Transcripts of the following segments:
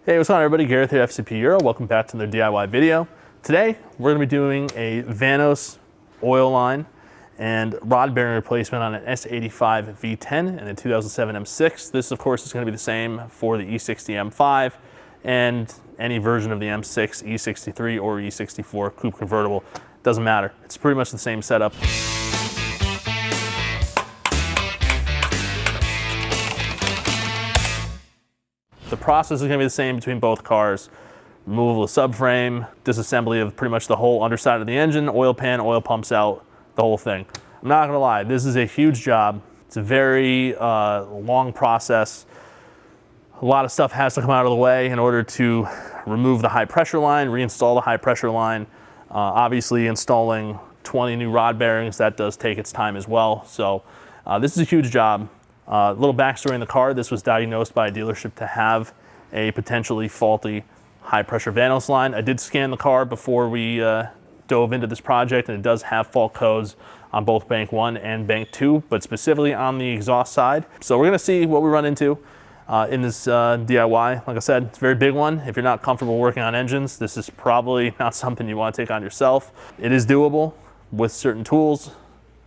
Hey, what's going on everybody? Gareth here, FCP Euro. Welcome back to another DIY video. Today, we're going to be doing a Vanos oil line and rod bearing replacement on an S85 V10 and a 2007 M6. This, of course, is going to be the same for the E60 M5 and any version of the M6, E63 or E64 coupe convertible. Doesn't matter. It's pretty much the same setup. The process is going to be the same between both cars. Removal of subframe, disassembly of pretty much the whole underside of the engine, oil pan, oil pumps out, the whole thing. I'm not going to lie, this is a huge job. It's a very long process. A lot of stuff has to come out of the way in order to remove the high pressure line, reinstall the high pressure line. Obviously installing 20 new rod bearings, that does take its time as well. So this is a huge job. A little backstory in the car, this was diagnosed by a dealership to have a potentially faulty high pressure Vanos line. I did scan the car before we dove into this project, and it does have fault codes on both bank 1 and bank 2, but specifically on the exhaust side. So we're gonna see what we run into in this DIY. Like I said, it's a very big one. If you're not comfortable working on engines, this is probably not something you wanna take on yourself. It is doable with certain tools,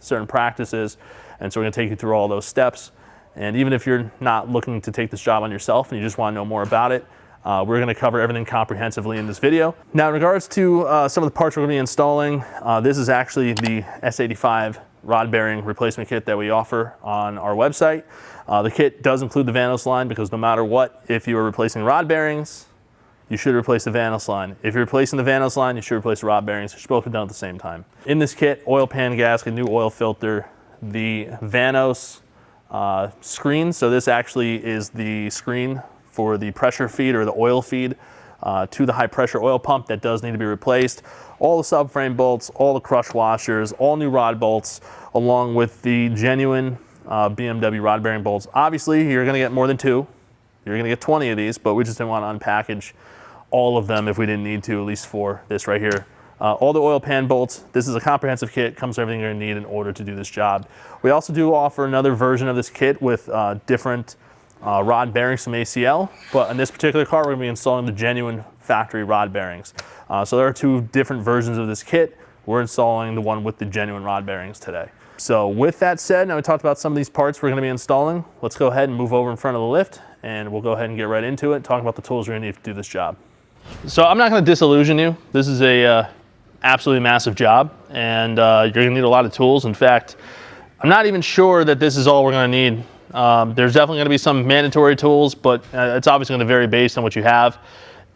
certain practices, and so we're gonna take you through all those steps. And even if you're not looking to take this job on yourself and you just want to know more about it, we're going to cover everything comprehensively in this video. Now, in regards to some of the parts we're going to be installing, this is actually the S85 rod bearing replacement kit that we offer on our website. The kit does include the Vanos line because no matter what, if you are replacing rod bearings, you should replace the Vanos line. If you're replacing the Vanos line, you should replace the rod bearings. They should both be done at the same time. In this kit, oil pan gasket, new oil filter, the Vanos screen. So this actually is the screen for the pressure feed or the oil feed to the high pressure oil pump that does need to be replaced. All the subframe bolts, all the crush washers, all new rod bolts, along with the genuine BMW rod bearing bolts. Obviously, you're going to get more than 2. You're going to get 20 of these, but we just didn't want to unpackage all of them if we didn't need to, at least for this right here. All the oil pan bolts. This is a comprehensive kit, comes with everything you're going to need in order to do this job. We also do offer another version of this kit with different rod bearings from ACL, but in this particular car, we're going to be installing the genuine factory rod bearings. So there are 2 different versions of this kit. We're installing the one with the genuine rod bearings today. So with that said, now we talked about some of these parts we're going to be installing. Let's go ahead and move over in front of the lift, and we'll go ahead and get right into it, talk about the tools we're going to need to do this job. So I'm not going to disillusion you. This is a absolutely massive job, and you're going to need a lot of tools. In fact, I'm not even sure that this is all we're going to need. There's definitely going to be some mandatory tools, but it's obviously going to vary based on what you have.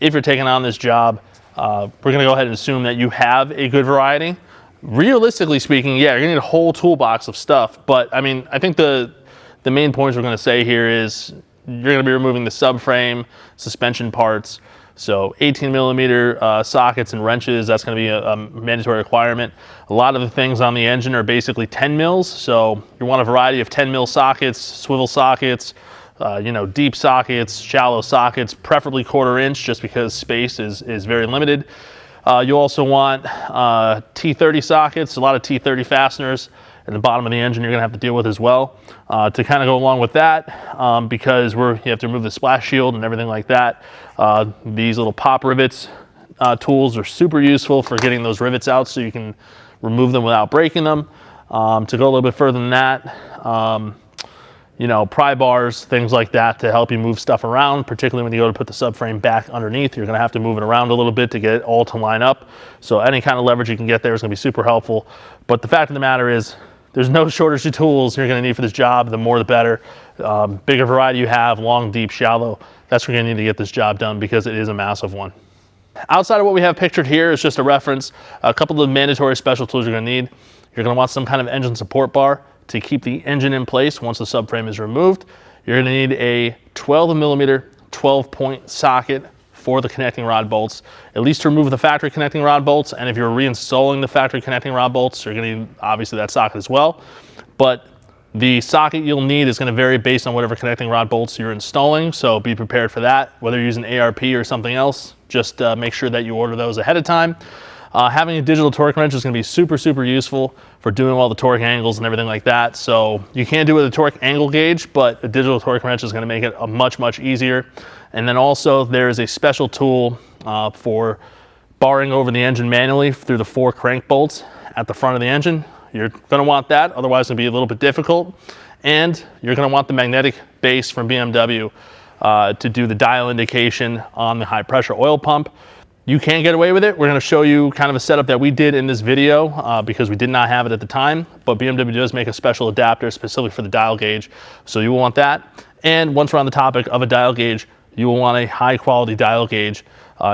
If you're taking on this job, we're going to go ahead and assume that you have a good variety. Realistically speaking, yeah, you're going to need a whole toolbox of stuff, but I mean, I think the main points we're going to say here is you're going to be removing the subframe, suspension parts. So 18 millimeter sockets and wrenches, that's going to be a mandatory requirement. A lot of the things on the engine are basically 10 mils. So you want a variety of 10 mil sockets, swivel sockets, deep sockets, shallow sockets, preferably 1/4 inch just because space is very limited. You also want T30 sockets, a lot of T30 fasteners at the bottom of the engine you're going to have to deal with as well. To kind of go along with that, because you have to remove the splash shield and everything like that. These little pop rivets tools are super useful for getting those rivets out so you can remove them without breaking them. To go a little bit further than that, pry bars, things like that to help you move stuff around, particularly when you go to put the subframe back underneath. You're going to have to move it around a little bit to get it all to line up. So any kind of leverage you can get there is going to be super helpful. But the fact of the matter is, there's no shortage of tools you're going to need for this job. The more the better. Bigger variety you have, long, deep, shallow, that's what you're going to need to get this job done because it is a massive one. Outside of what we have pictured here is just a reference. A couple of mandatory special tools you're going to need. You're going to want some kind of engine support bar to keep the engine in place once the subframe is removed. You're going to need a 12 millimeter 12-point socket for the connecting rod bolts, at least to remove the factory connecting rod bolts. And if you're reinstalling the factory connecting rod bolts, you're going to need obviously that socket as well. But the socket you'll need is going to vary based on whatever connecting rod bolts you're installing. So be prepared for that. Whether you're using ARP or something else, just make sure that you order those ahead of time. Having a digital torque wrench is going to be super useful for doing all the torque angles and everything like that. So you can do it with a torque angle gauge, but a digital torque wrench is going to make it much easier. And then also there is a special tool for barring over the engine manually through the 4 crank bolts at the front of the engine. You're going to want that, otherwise it's going to be a little bit difficult. And you're going to want the magnetic base from BMW to do the dial indication on the high pressure oil pump. You can get away with it. We're going to show you kind of a setup that we did in this video because we did not have it at the time, but BMW does make a special adapter specifically for the dial gauge. So you will want that. And once we're on the topic of a dial gauge, you will want a high quality dial gauge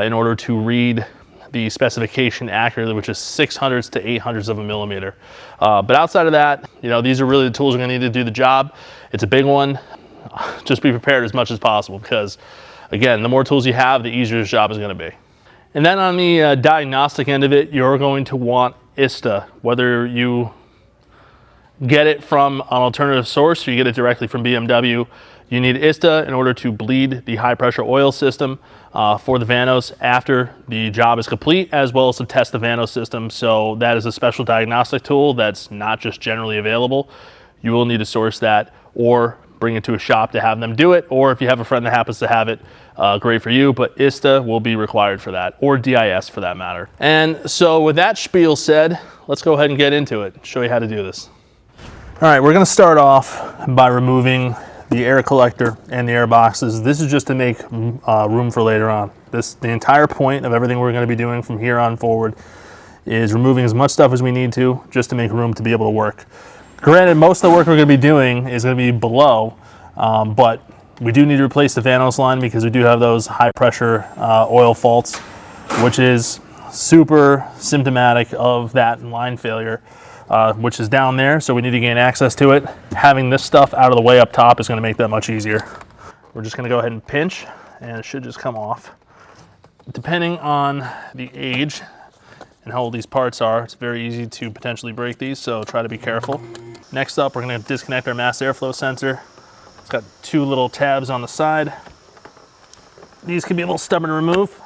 in order to read the specification accurately, which is 600ths to 800ths of a millimeter. But outside of that, you know, these are really the tools we're going to need to do the job. It's a big one. Just be prepared as much as possible because, again, the more tools you have, the easier this job is going to be. And then on the diagnostic end of it, you're going to want ISTA, whether you get it from an alternative source or you get it directly from BMW. You need ISTA in order to bleed the high pressure oil system for the Vanos after the job is complete, as well as to test the Vanos system. So that is a special diagnostic tool that's not just generally available. You will need to source that or bring it to a shop to have them do it, or if you have a friend that happens to have it, great for you, but ISTA will be required for that, or DIS for that matter. And so with that spiel said, let's go ahead and get into it, show you how to do this. All right, we're gonna start off by removing the air collector and the air boxes. This is just to make room for later on. The entire point of everything we're gonna be doing from here on forward is removing as much stuff as we need to, just to make room to be able to work. Granted, most of the work we're going to be doing is going to be below, but we do need to replace the Vanos line because we do have those high pressure oil faults, which is super symptomatic of that line failure, which is down there. So we need to gain access to it. Having this stuff out of the way up top is going to make that much easier. We're just going to go ahead and pinch, and it should just come off. Depending on the age and how old these parts are, it's very easy to potentially break these, so try to be careful. Next up, we're going to disconnect our mass airflow sensor. It's got 2 little tabs on the side. These can be a little stubborn to remove.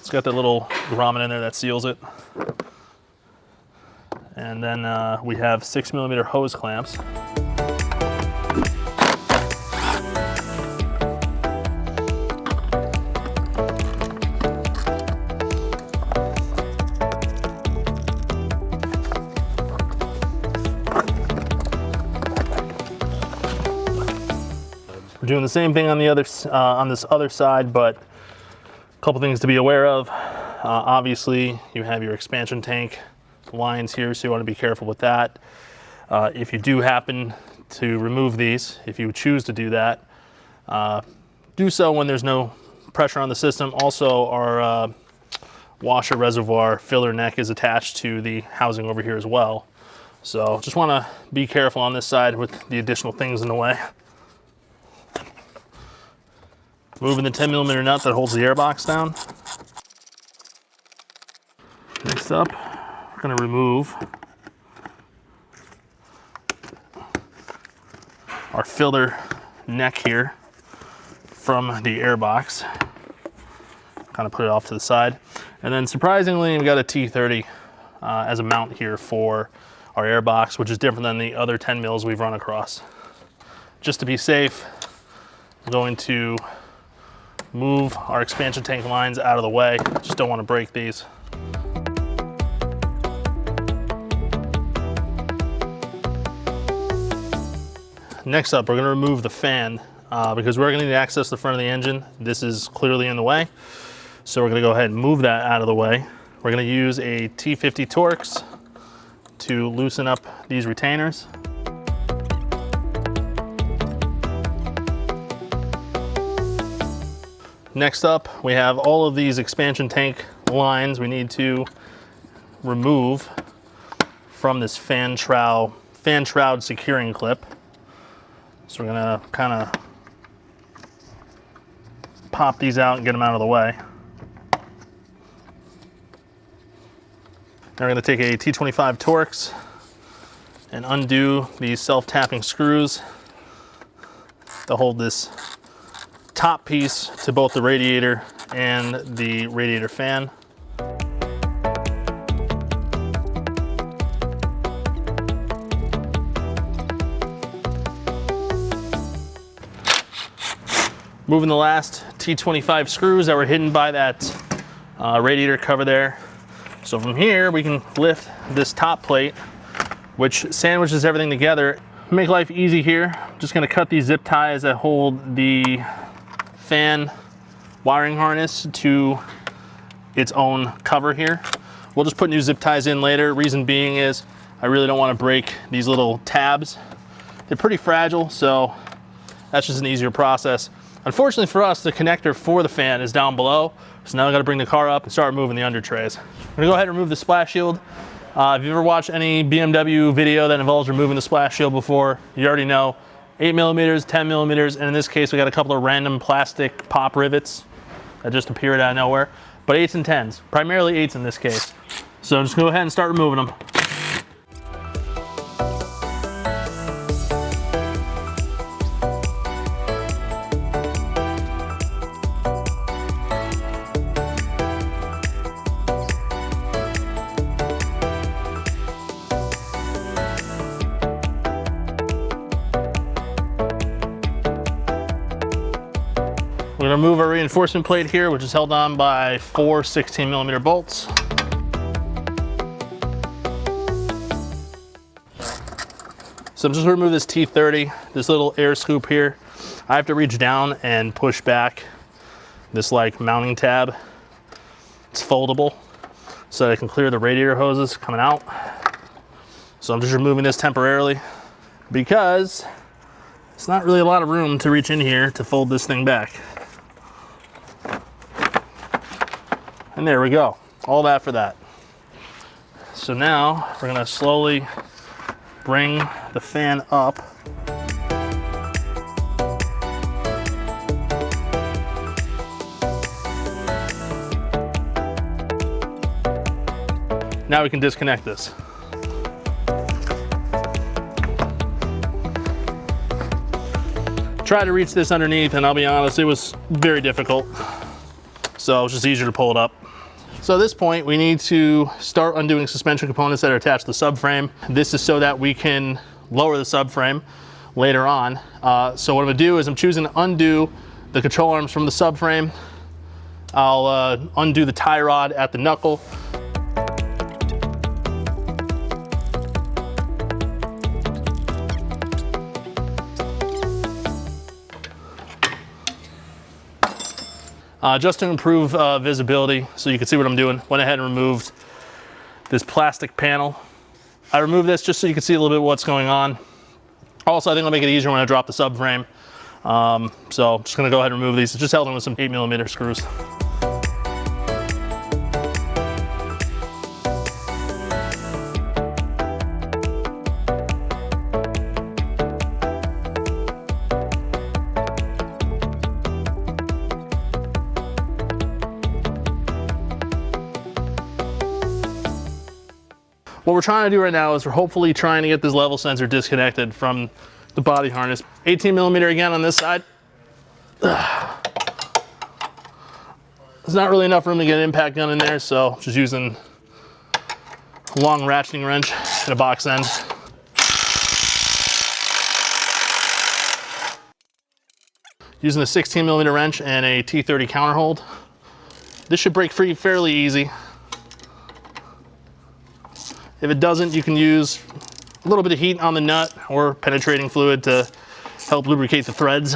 It's got that little grommet in there that seals it. And then we have 6mm hose clamps. We're doing the same thing on the other on this other side, but a couple things to be aware of. Obviously, you have your expansion tank lines here, so you want to be careful with that. If you do happen to remove these, if you choose to do that, do so when there's no pressure on the system. Also, our washer reservoir filler neck is attached to the housing over here as well. So just want to be careful on this side with the additional things in the way. Moving the 10mm nut that holds the airbox down. Next up, we're going to remove our filler neck here from the airbox. Kind of put it off to the side. And then surprisingly, we've got a T30 as a mount here for our airbox, which is different than the other 10 mils we've run across. Just to be safe, I'm going to move our expansion tank lines out of the way. Just don't want to break these. Next up, we're going to remove the fan because we're going to need to access the front of the engine. This is clearly in the way. So we're going to go ahead and move that out of the way. We're going to use a T50 Torx to loosen up these retainers. Next up, we have all of these expansion tank lines we need to remove from this fan shroud securing clip. So we're gonna kind of pop these out and get them out of the way. Now we're gonna take a T25 Torx and undo these self-tapping screws to hold this top piece to both the radiator and the radiator fan. Moving the last T25 screws that were hidden by that radiator cover there. So from here, we can lift this top plate, which sandwiches everything together. Make life easy here. I'm just gonna cut these zip ties that hold the fan wiring harness to its own cover here. We'll just put new zip ties in later. Reason being is I really don't want to break these little tabs. They're pretty fragile, so that's just an easier process. Unfortunately for us, the connector for the fan is down below, so now I got to bring the car up and start moving the under trays. I'm gonna go ahead and remove the splash shield. If you've ever watched any BMW video that involves removing the splash shield before, you already know 8mm, 10mm, and in this case we got a couple of random plastic pop rivets that just appeared out of nowhere. But 8s and 10s, primarily 8s in this case. So just go ahead and start removing them. We're gonna remove our reinforcement plate here, which is held on by 4 16mm bolts. So I'm just gonna remove this T30, this little air scoop here. I have to reach down and push back this like mounting tab. It's foldable so that I can clear the radiator hoses coming out. So I'm just removing this temporarily because it's not really a lot of room to reach in here to fold this thing back. And there we go, all that for that. So now we're gonna slowly bring the fan up. Now we can disconnect this. Try to reach this underneath, and I'll be honest, it was very difficult. So it's just easier to pull it up. So at this point, we need to start undoing suspension components that are attached to the subframe. This is so that we can lower the subframe later on. So what I'm gonna do is I'm choosing to undo the control arms from the subframe. I'll undo the tie rod at the knuckle. Just to improve visibility so you can see what I'm doing, went ahead and removed this plastic panel. I removed this just so you can see a little bit what's going on. Also, I think it'll make it easier when I drop the subframe. So I'm just gonna go ahead and remove these. It's just held in with some 8mm screws. What we're trying to do right now is we're hopefully trying to get this level sensor disconnected from the body harness. 18mm again on this side. There's not really enough room to get an impact gun in there, so just using a long ratcheting wrench and a box end. Using a 16mm wrench and a T30 counter hold. This should break free fairly easy. If it doesn't, you can use a little bit of heat on the nut or penetrating fluid to help lubricate the threads.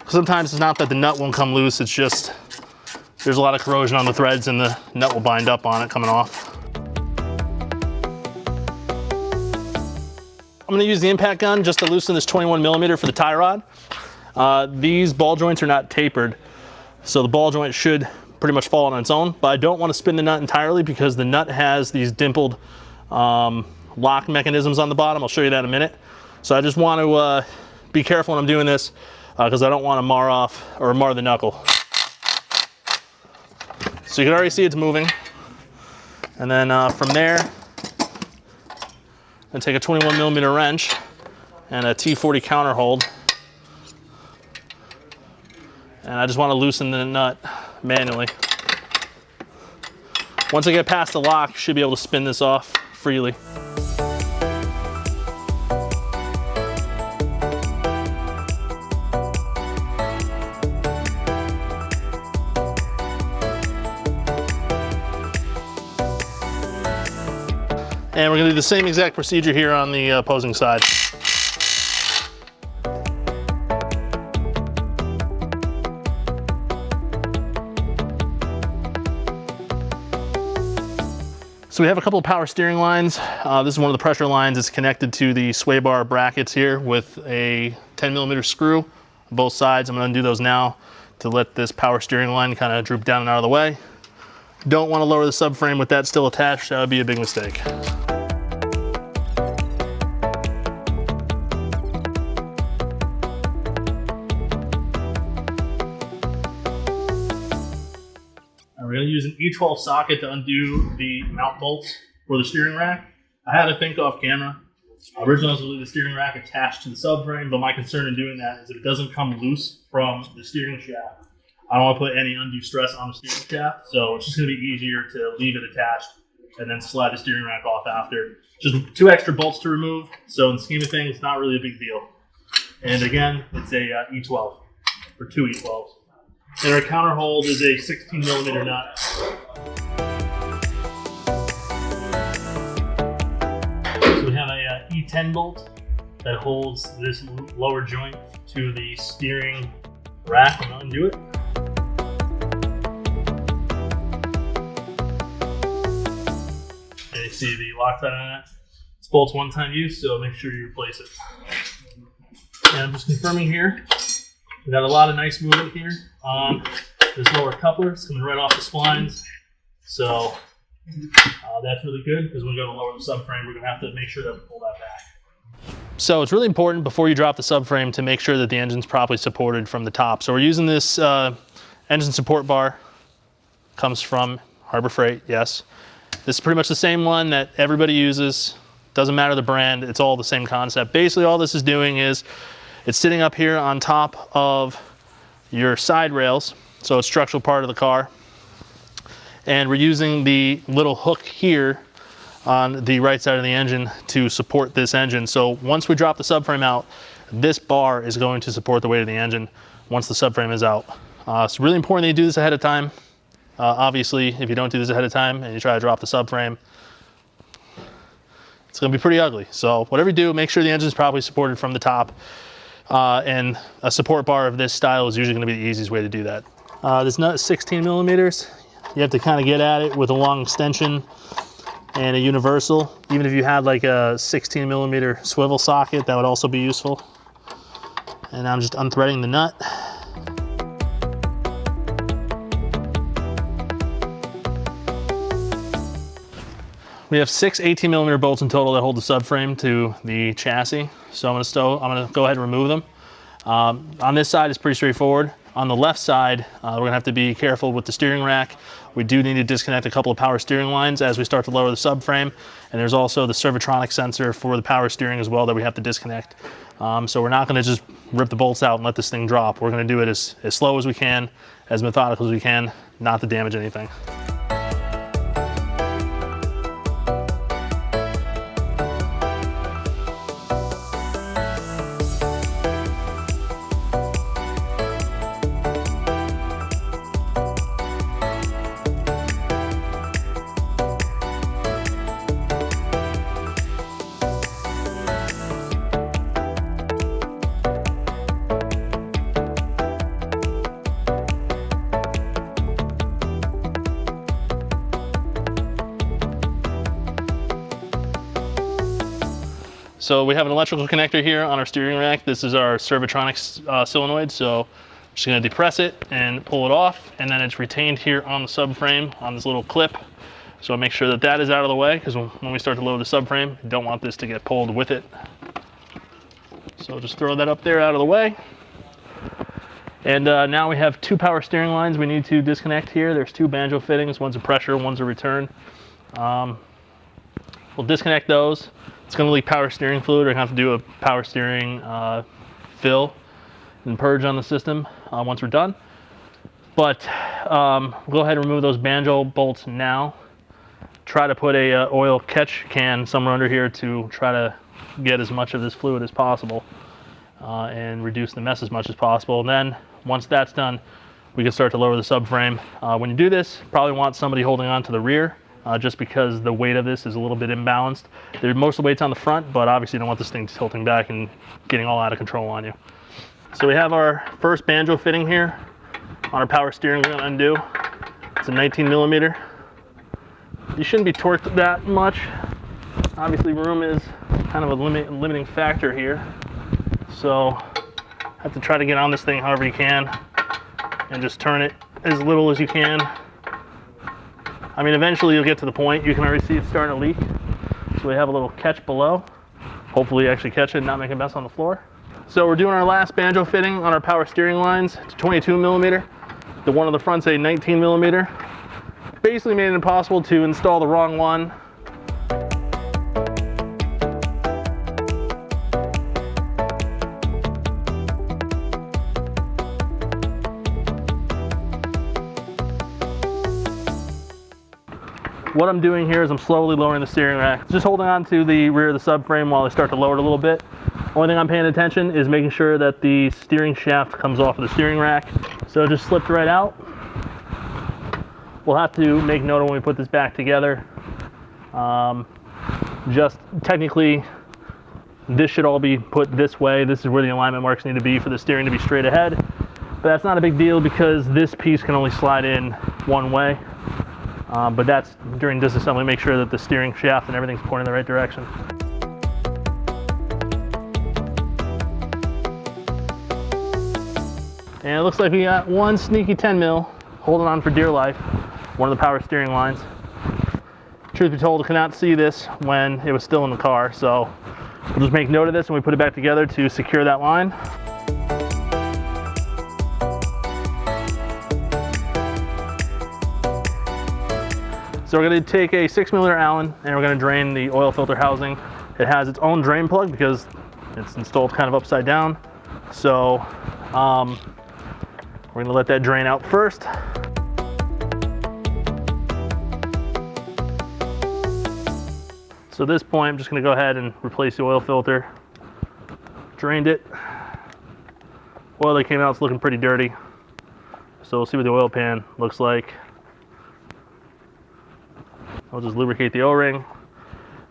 Sometimes it's not that the nut won't come loose, it's just there's a lot of corrosion on the threads and the nut will bind up on it coming off. I'm gonna use the impact gun just to loosen this 21mm for the tie rod. These ball joints are not tapered, so the ball joint should pretty much fall on its own, but I don't want to spin the nut entirely because the nut has these dimpled lock mechanisms on the bottom. I'll show you that in a minute. So I just want to be careful when I'm doing this because I don't want to mar off or mar the knuckle. So you can already see it's moving. And then from there, I take a 21mm wrench and a T40 counter hold. And I just want to loosen the nut manually. Once I get past the lock, I should be able to spin this off freely. And we're gonna do the same exact procedure here on the opposing side. So we have a couple of power steering lines. This is one of the pressure lines. It's connected to the sway bar brackets here with a 10mm screw on both sides. I'm gonna undo those now to let this power steering line kind of droop down and out of the way. Don't want to lower the subframe with that still attached. That would be a big mistake. We're going to use an E12 socket to undo the mount bolts for the steering rack. I had to think off camera. Originally, I was going to leave the steering rack attached to the subframe, but my concern in doing that is if it doesn't come loose from the steering shaft, I don't want to put any undue stress on the steering shaft, so it's just going to be easier to leave it attached and then slide the steering rack off after. Just 2 extra bolts to remove, so in the scheme of things, it's not really a big deal. And again, it's a E12, or 2 E12s. And our counter hold is a 16mm nut. So we have a E10 bolt that holds this lower joint to the steering rack. I'm going to undo it. And you see the Loctite on it. This bolt's one-time use, so make sure you replace it. And I'm just confirming here. We got a lot of nice movement here on this lower coupler. It's coming right off the splines. So that's really good because when we go to lower the subframe, we're going to have to make sure that we pull that back. So it's really important before you drop the subframe to make sure that the engine's properly supported from the top. So we're using this engine support bar. Comes from Harbor Freight, yes. This is pretty much the same one that everybody uses. Doesn't matter the brand, it's all the same concept. Basically all this is doing is it's sitting up here on top of your side rails, so it's a structural part of the car. And we're using the little hook here on the right side of the engine to support this engine. So once we drop the subframe out, this bar is going to support the weight of the engine once the subframe is out. It's really important that you do this ahead of time. Obviously, if you don't do this ahead of time and you try to drop the subframe, it's going to be pretty ugly. So whatever you do, make sure the engine is properly supported from the top. And a support bar of this style is usually going to be the easiest way to do that. This nut is 16mm. You have to kind of get at it with a long extension and a universal. Even if you had like a 16mm swivel socket, that would also be useful. And I'm just unthreading the nut. We have 6 18mm bolts in total that hold the subframe to the chassis. So I'm gonna go ahead and remove them. On this side, it's pretty straightforward. On the left side, we're gonna have to be careful with the steering rack. We do need to disconnect a couple of power steering lines as we start to lower the subframe. And there's also the Servotronic sensor for the power steering as well that we have to disconnect. So we're not gonna just rip the bolts out and let this thing drop. We're gonna do it as slow as we can, as methodical as we can, not to damage anything. So we have an electrical connector here on our steering rack. This is our Servotronic solenoid. So I'm just gonna depress it and pull it off. And then it's retained here on the subframe on this little clip. So make sure that that is out of the way because when we start to load the subframe, you don't want this to get pulled with it. So just throw that up there out of the way. And now we have 2 power steering lines we need to disconnect here. There's 2 banjo fittings, one's a pressure, one's a return. We'll disconnect those. It's going to leak power steering fluid. We're going to have to do a power steering fill and purge on the system once we're done. But we'll go ahead and remove those banjo bolts now. Try to put a oil catch can somewhere under here to try to get as much of this fluid as possible and reduce the mess as much as possible. And then once that's done, we can start to lower the subframe. When you do this, probably want somebody holding on to the rear just because the weight of this is a little bit imbalanced. Most of the weight's on the front, but obviously you don't want this thing tilting back and getting all out of control on you. So we have our first banjo fitting here on our power steering wheel undo. It's a 19 millimeter. You shouldn't be torqued that much. Obviously room is kind of a limiting factor here. So have to try to get on this thing however you can and just turn it as little as you can. I mean, eventually you'll get to the point, you can already see it starting to leak. So we have a little catch below. Hopefully you actually catch it and not make a mess on the floor. So we're doing our last banjo fitting on our power steering lines. It's 22 millimeter. The one on the front's a 19 millimeter. Basically made it impossible to install the wrong one. What I'm doing here is I'm slowly lowering the steering rack. Just holding on to the rear of the subframe while I start to lower it a little bit. Only thing I'm paying attention is making sure that the steering shaft comes off of the steering rack. So it just slipped right out. We'll have to make note of when we put this back together. Just technically, this should all be put this way. This is where the alignment marks need to be for the steering to be straight ahead. But that's not a big deal because this piece can only slide in one way. But that's during disassembly, make sure that the steering shaft and everything's pointing in the right direction. And it looks like we got one sneaky 10 mil holding on for dear life, one of the power steering lines. Truth be told, I could not see this when it was still in the car, so we'll just make note of this when we put it back together to secure that line. So we're going to take a 6 millimeter Allen and we're going to drain the oil filter housing. It has its own drain plug because it's installed kind of upside down. So we're going to let that drain out first. So at this point, I'm just going to go ahead and replace the oil filter. Drained it. Oil that came out is looking pretty dirty. So we'll see what the oil pan looks like. I'll just lubricate the O-ring.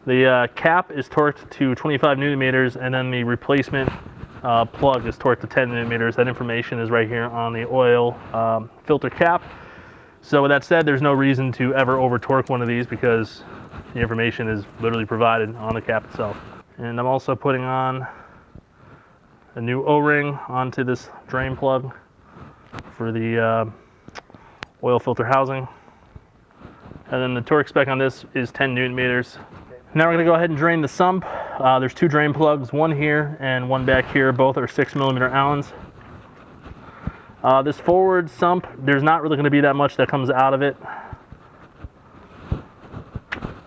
The cap is torqued to 25 newton meters, and then the replacement plug is torqued to 10 newton meters. That information is right here on the oil filter cap. So with that said, there's no reason to ever over torque one of these because the information is literally provided on the cap itself. And I'm also putting on a new O-ring onto this drain plug for the oil filter housing. And then the torque spec on this is 10 newton meters. Now we're going to go ahead and drain the sump. There's two drain plugs, one here and one back here. Both are 6 millimeter Allens. This forward sump, there's not really going to be that much that comes out of it.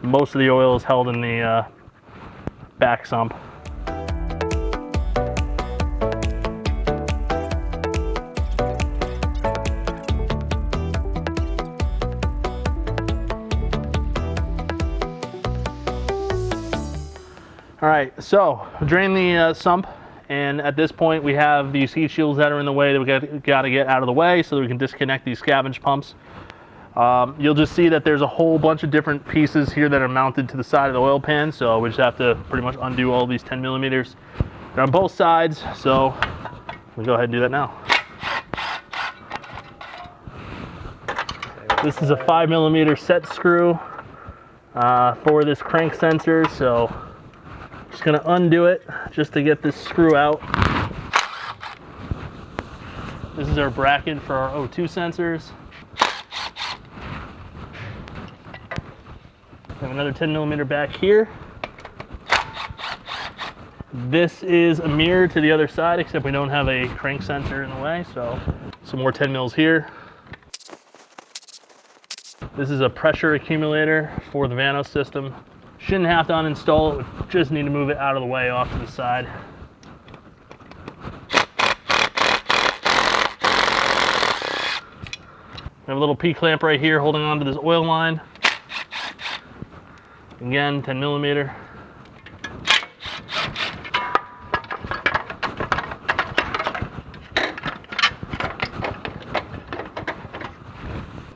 Most of the oil is held in the back sump. All right, so drain the sump, and at this point we have these heat shields that are in the way that we got to get out of the way so that we can disconnect these scavenge pumps. You'll just see that there's a whole bunch of different pieces here that are mounted to the side of the oil pan, so we just have to pretty much undo all these 10 millimeters. They're on both sides, so we'll go ahead and do that now. This is a 5 millimeter set screw for this crank sensor, so just going to undo it just to get this screw out. This is our bracket for our O2 sensors. We have another 10 millimeter back here. This is a mirror to the other side, except we don't have a crank sensor in the way, so some more 10 mils here. This is a pressure accumulator for the Vanos system. Shouldn't have to uninstall it, we just need to move it out of the way off to the side. We have a little P-clamp right here holding on to this oil line. Again, 10 millimeter.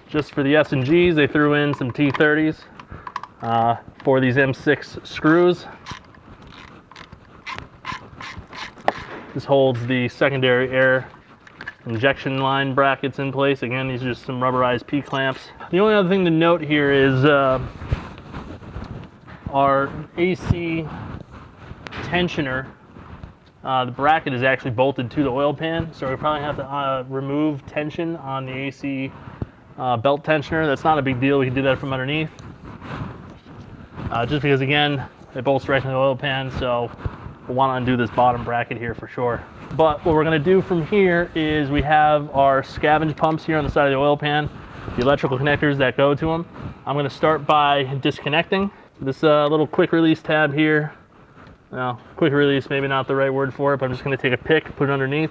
Just for the S&Gs, they threw in some T30s. for these M6 screws. This holds the secondary air injection line brackets in place. Again, these are just some rubberized P-clamps. The only other thing to note here is our AC tensioner. The bracket is actually bolted to the oil pan, so we probably have to remove tension on the AC belt tensioner. That's not a big deal. We can do that from underneath. Just because, again, it bolts right to the oil pan, so we'll want to undo this bottom bracket here for sure. But what we're going to do from here is we have our scavenge pumps here on the side of the oil pan, the electrical connectors that go to them. I'm going to start by disconnecting this little quick release tab here. Now, quick release, maybe not the right word for it, but I'm just going to take a pick, put it underneath,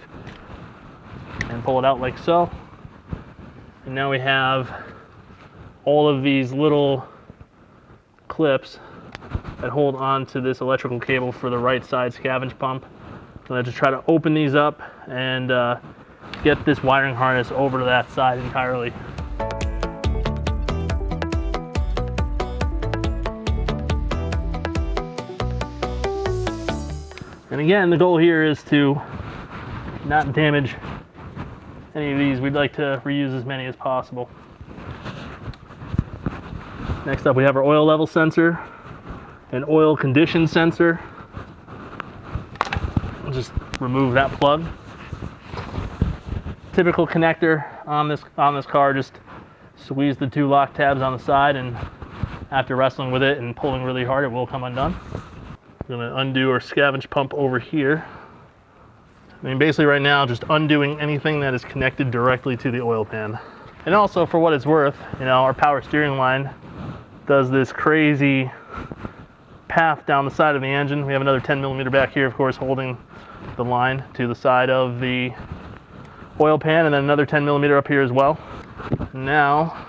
and pull it out like so. And now we have all of these little clips that hold on to this electrical cable for the right side scavenge pump. I'm going to try to open these up and get this wiring harness over to that side entirely. And again, the goal here is to not damage any of these. We'd like to reuse as many as possible. Next up, we have our oil level sensor, an oil condition sensor. We'll just remove that plug. Typical connector on this car, just squeeze the two lock tabs on the side, and after wrestling with it and pulling really hard, it will come undone. We're going to undo our scavenge pump over here. I mean, basically right now, just undoing anything that is connected directly to the oil pan. And also, for what it's worth, you know, our power steering line does this crazy path down the side of the engine. We have another 10 millimeter back here, of course, holding the line to the side of the oil pan, and then another 10 millimeter up here as well. Now,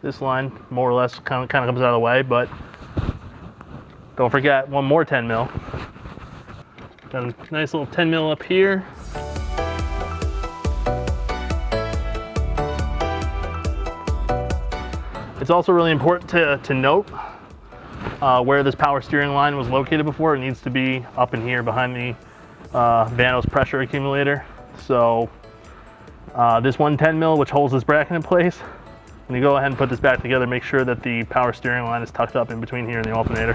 this line more or less kind of comes out of the way, but don't forget one more 10 mil. Got a nice little 10 mil up here. It's also really important to note where this power steering line was located before. It needs to be up in here behind the Vanos pressure accumulator. So this 110 mil, which holds this bracket in place, when you go ahead and put this back together, make sure that the power steering line is tucked up in between here and the alternator.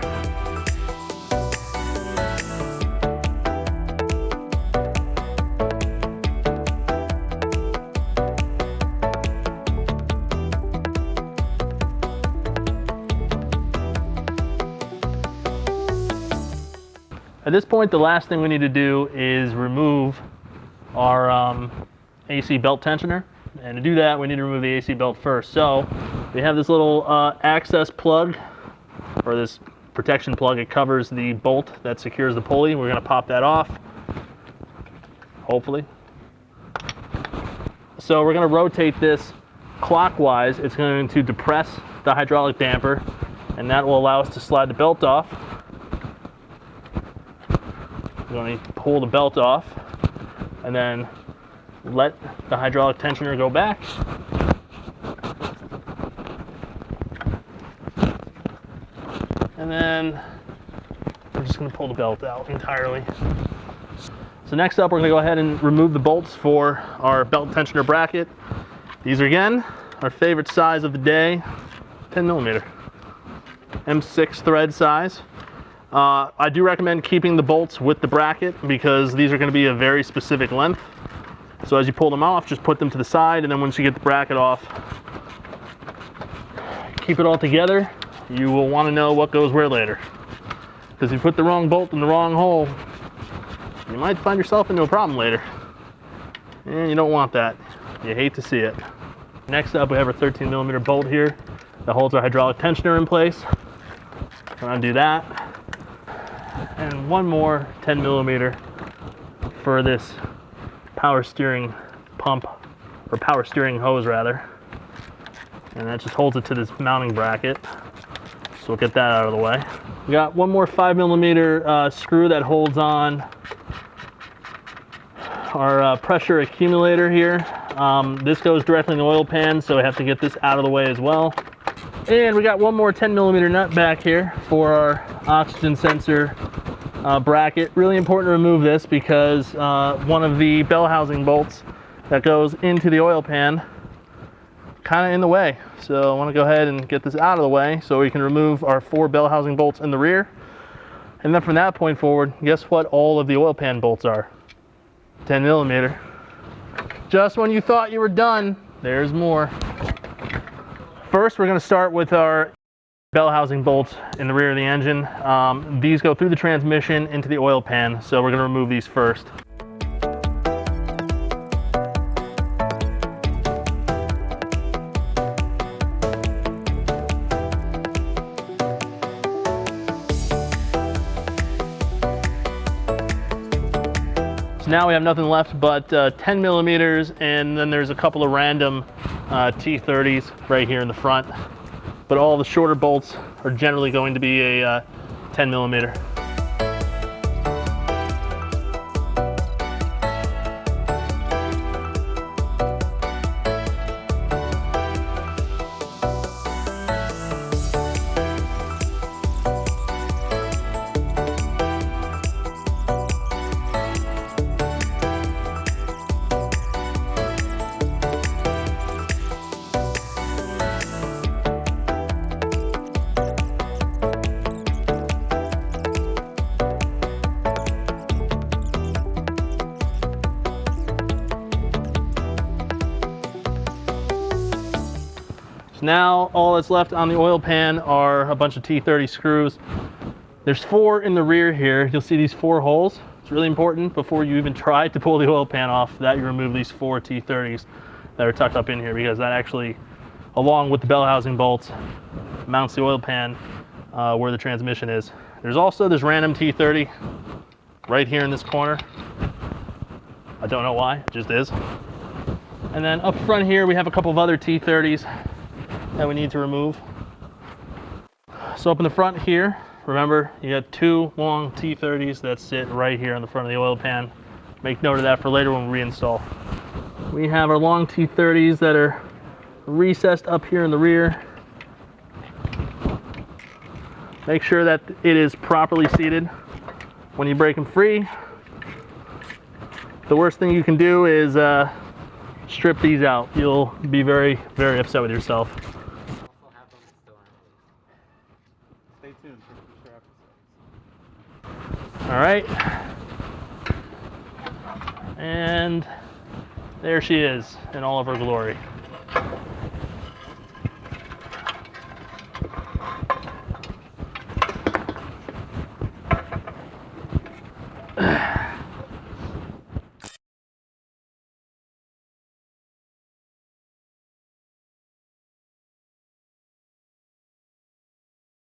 At this point, the last thing we need to do is remove our AC belt tensioner. And to do that, we need to remove the AC belt first. So we have this little access plug, or this protection plug. It covers the bolt that secures the pulley. We're going to pop that off, hopefully. So we're going to rotate this clockwise. It's going to depress the hydraulic damper, and that will allow us to slide the belt off. We're going to pull the belt off and then let the hydraulic tensioner go back. And then we're just going to pull the belt out entirely. So next up, we're going to go ahead and remove the bolts for our belt tensioner bracket. These are, again, our favorite size of the day, 10 millimeter, M6 thread size. I do recommend keeping the bolts with the bracket because these are going to be a very specific length. So as you pull them off, just put them to the side, and then once you get the bracket off, keep it all together. You will want to know what goes where later. Because if you put the wrong bolt in the wrong hole, you might find yourself into a problem later. And you don't want that. You hate to see it. Next up, we have our 13 millimeter bolt here that holds our hydraulic tensioner in place. I'm going to undo that. And one more 10 millimeter for this power steering pump, or power steering hose rather. And that just holds it to this mounting bracket. So we'll get that out of the way. We got one more 5 millimeter screw that holds on our pressure accumulator here. This goes directly in the oil pan, so we have to get this out of the way as well. And we got one more 10mm nut back here for our oxygen sensor bracket. Really important to remove this because one of the bell housing bolts that goes into the oil pan kind of in the way. So I want to go ahead and get this out of the way so we can remove our 4 bell housing bolts in the rear. And then from that point forward, guess what all of the oil pan bolts are? 10mm. Just when you thought you were done, there's more. First, we're going to start with our bell housing bolts in the rear of the engine. These go through the transmission into the oil pan, so we're going to remove these first. So now we have nothing left but 10mm, and then there's a couple of random T30s right here in the front. But all the shorter bolts are generally going to be a 10mm. Now all that's left on the oil pan are a bunch of T30 screws. There's 4 in the rear here. You'll see these 4 holes. It's really important before you even try to pull the oil pan off that you remove these 4 T30s that are tucked up in here, because that actually, along with the bell housing bolts, mounts the oil pan where the transmission is. There's also this random T30 right here in this corner. I don't know why, it just is. And then up front here we have a couple of other T30s that we need to remove. So up in the front here, remember you got 2 long T30s that sit right here on the front of the oil pan. Make note of that for later when we reinstall. We have our long T30s that are recessed up here in the rear. Make sure that it is properly seated when you break them free. The worst thing you can do is strip these out. You'll be very, very upset with yourself. Stay tuned for future episodes. All right. And there she is in all of her glory.